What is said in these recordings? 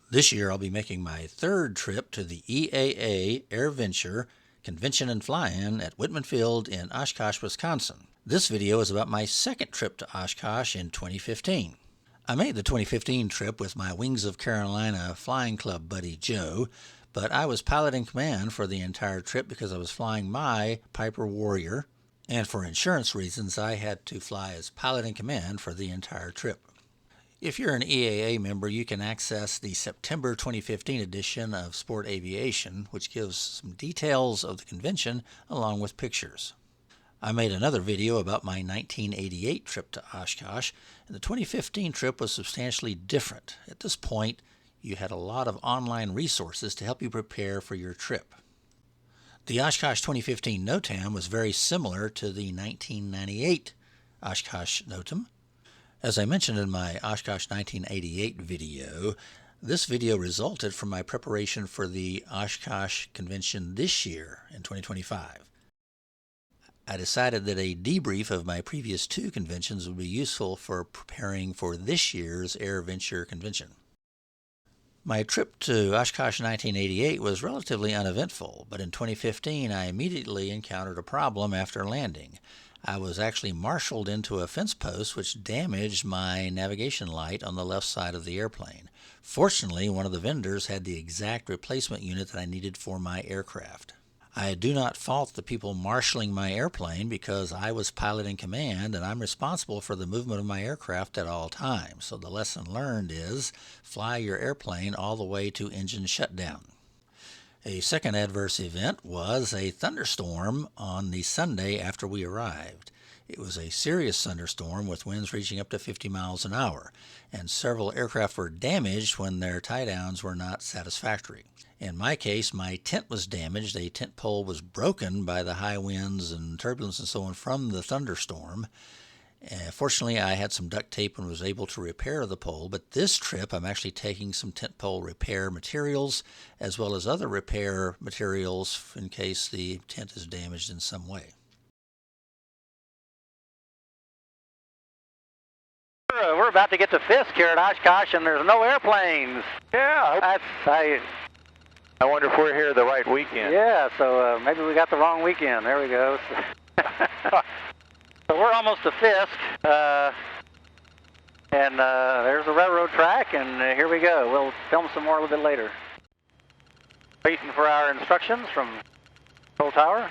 This year I'll be making my third trip to the EAA Airventure Convention and Fly-In at Wittman Field in Oshkosh, Wisconsin. This video is about my second trip to Oshkosh in 2015. I made the 2015 trip with my Wings of Carolina Flying Club buddy Joe, but I was piloting command for the entire trip because I was flying my Piper Warrior, and for insurance reasons I had to fly as pilot in command for the entire trip. If you're an EAA member, you can access the September 2015 edition of Sport Aviation, which gives some details of the convention along with pictures. I made another video about my 1988 trip to Oshkosh, and the 2015 trip was substantially different. At this point, you had a lot of online resources to help you prepare for your trip. The Oshkosh 2015 NOTAM was very similar to the 1998 Oshkosh NOTAM. As I mentioned in my Oshkosh 1988 video, this video resulted from my preparation for the Oshkosh convention this year in 2025. I decided that a debrief of my previous two conventions would be useful for preparing for this year's Airventure convention. My trip to Oshkosh 1988 was relatively uneventful, but in 2015 I immediately encountered a problem after landing. I was actually marshaled into a fence post which damaged my navigation light on the left side of the airplane. Fortunately, one of the vendors had the exact replacement unit that I needed for my aircraft. I do not fault the people marshaling my airplane because I was pilot in command and I'm responsible for the movement of my aircraft at all times. So the lesson learned is fly your airplane all the way to engine shutdown. A second adverse event was a thunderstorm on the Sunday after we arrived. It was a serious thunderstorm with winds reaching up to 50 miles an hour, and several aircraft were damaged when their tie-downs were not satisfactory. In my case, my tent was damaged. A tent pole was broken by the high winds and turbulence and so on from the thunderstorm. Fortunately, I had some duct tape and was able to repair the pole, but this trip I'm actually taking some tent pole repair materials as well as other repair materials in case the tent is damaged in some way. We're about to get to Fisk here at Oshkosh and there's no airplanes. Yeah, I wonder if we're here the right weekend. Yeah, so maybe we got the wrong weekend. There we go. So we're almost to Fisk, and there's the railroad track, and here we go. We'll film some more a little bit later. Waiting for our instructions from Control Tower.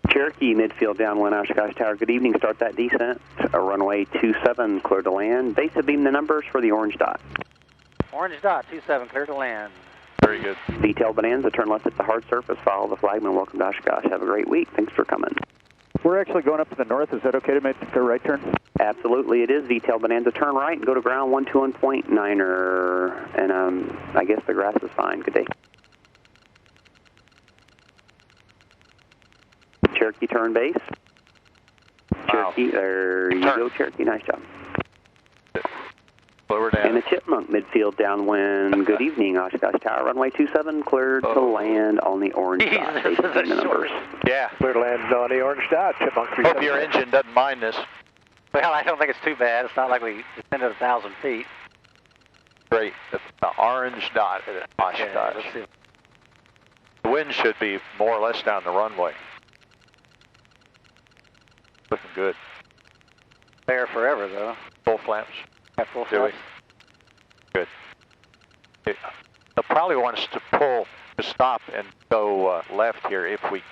Cherokee, midfield downwind Oshkosh Tower. Good evening. Start that descent. Runway 27, clear to land. Base of beam the numbers for the orange dot. Orange dot, 27, clear to land. Very good. Detail Bonanza, turn left at the hard surface. Follow the flagman. Welcome to Oshkosh. Have a great week. Thanks for coming. We're actually going up to the north. Is that okay to make a right turn? Absolutely, it is. Detail Bonanza, turn right and go to ground 121.9er. And I guess the grass is fine. Good day. Cherokee, turn base. Wow. Cherokee, there you go, Cherokee. Nice job. Lower down. And the Chipmunk, midfield downwind. Good evening, Oshkosh Tower. Runway 27, cleared to land on the orange dot. Base of beam the numbers. Yeah. Clear to land on the orange dot. Chipmunk 37. Hope your engine doesn't mind this. Well, I don't think it's too bad. It's not like we descended 1,000 feet. Great. That's the orange dot at Oshkosh. Yeah, let's see. The wind should be more or less down the runway. Looking good. There forever, though. Full flaps. Have full Do we? flaps. Good. They'll probably want us to stop and go left here if we.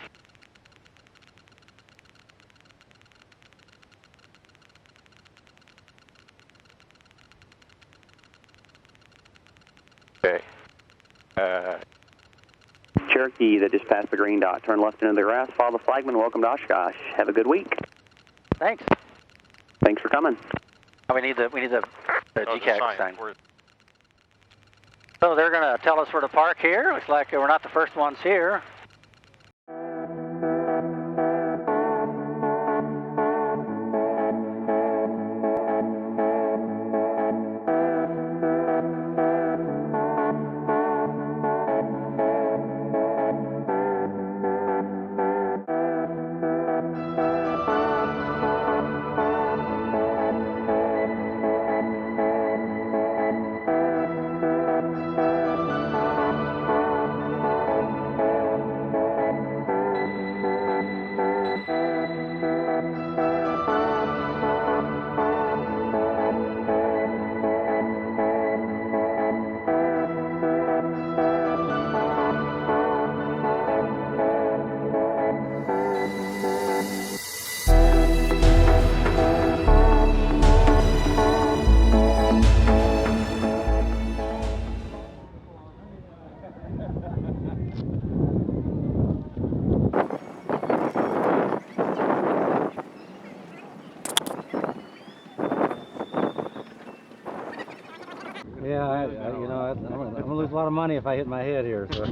Okay. Cherokee that just passed the green dot. Turn left into the grass. Follow the flagman. Welcome to Oshkosh. Have a good week. Thanks. Thanks for coming. Oh, we need the GCAC sign. We're So they're going to tell us where to park here. Looks like we're not the first ones here. you know, I'm gonna lose a lot of money if I hit my head here. So.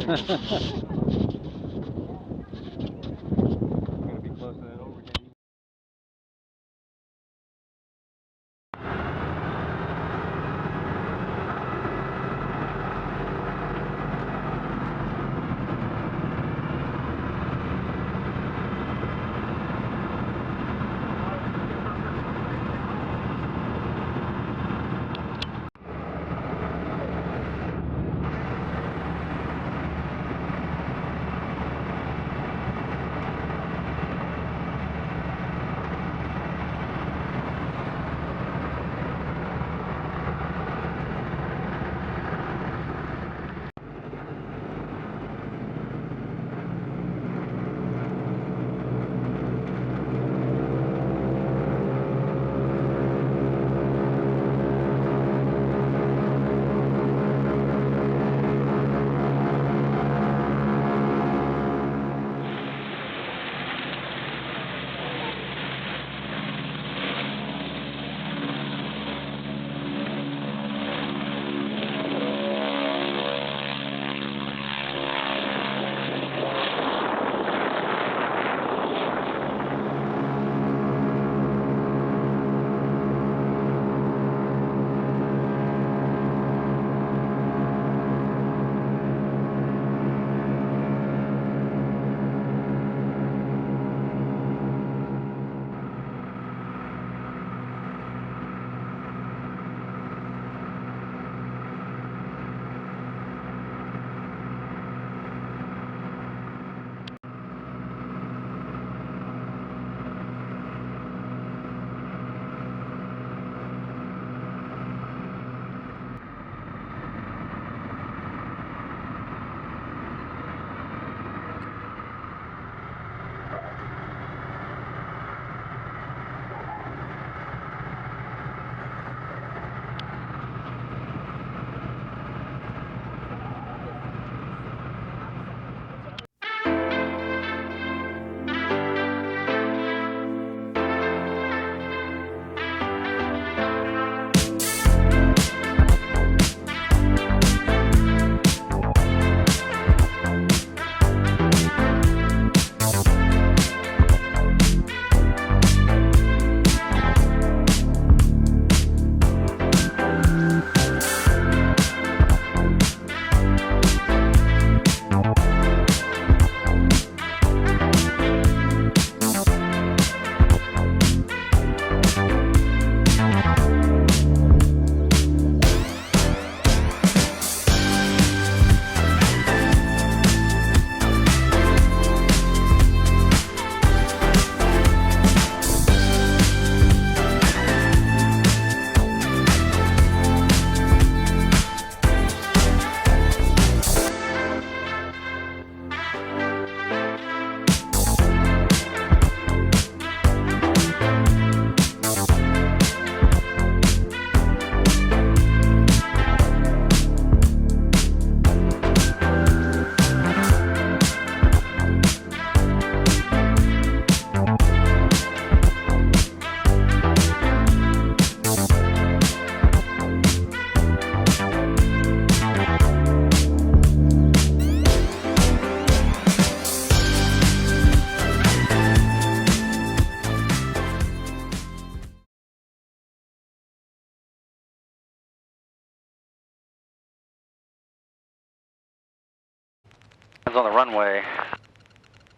On the runway.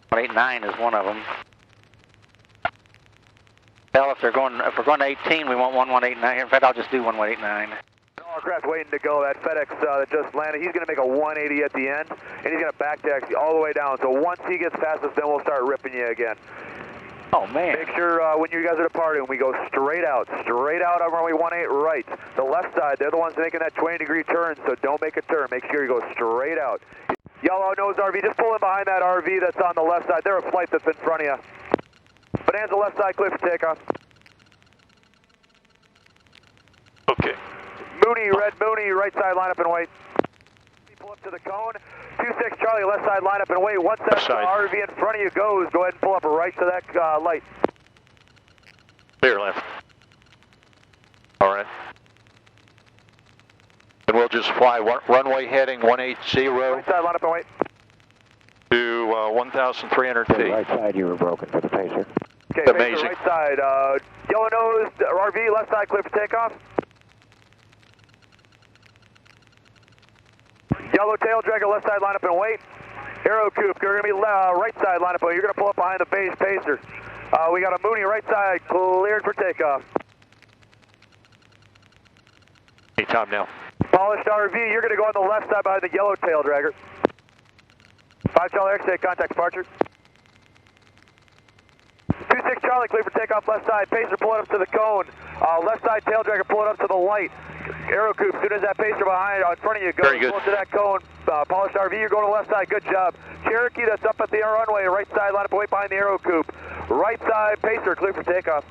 189 is one of them. Well, if we're going to 18, we want 1189. In fact, I'll just do 1189. Aircraft waiting to go. That FedEx that just landed, he's going to make a 180 at the end, and he's going to back taxi all the way down. So once he gets past us, then we'll start ripping you again. Oh, man. Make sure when you guys are departing, we go straight out on runway 18 right. The left side, they're the ones making that 20-degree turn, so don't make a turn. Make sure you go straight out. Yellow nose RV, just pull in behind that RV that's on the left side. They're a flight that's in front of you. Bonanza left side, clear for takeoff. Okay. Mooney, red Mooney, right side, line up and wait. Pull up to the cone. 26 Charlie, left side, line up and wait. Once that RV in front of you goes, go ahead and pull up right to that light. Clear left. All right. we'll just fly runway heading 180. Right side, line up and wait. To 1,300 feet. Right side, you were broken for the pacer. Okay, Amazing. Pacer, right side. Yellow nose, RV, left side, clear for takeoff. Yellow tail dragger, left side, line up and wait. Aero coupe, you're going to be right side, line up and wait. You're going to pull up behind the base pacer. We got a Mooney right side, cleared for takeoff. Anytime now. Polished RV, you're going to go on the left side behind the yellow tail dragger. 5 Charlie X-ray, contact departure. 26 Charlie, clear for takeoff left side. Pacer, pull it up to the cone. Left side tail dragger, pull it up to the light. Aero coupe, as soon as that pacer behind, in front of you, go Very good. pull it to that cone. Polished RV, you're going to the left side, good job. Cherokee, that's up at the runway, right side, line up and wait behind the aero coupe. Right side, pacer, clear for takeoff.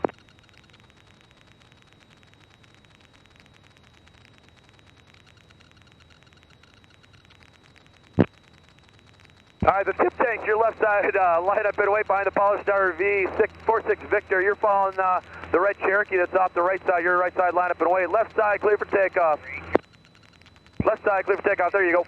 All right, the tip tank, your left side, line up and wait behind the polished RV, 46 Victor. You're following the red Cherokee that's off the right side. Your right side, line up and wait. Left side, clear for takeoff. Left side, clear for takeoff. There you go.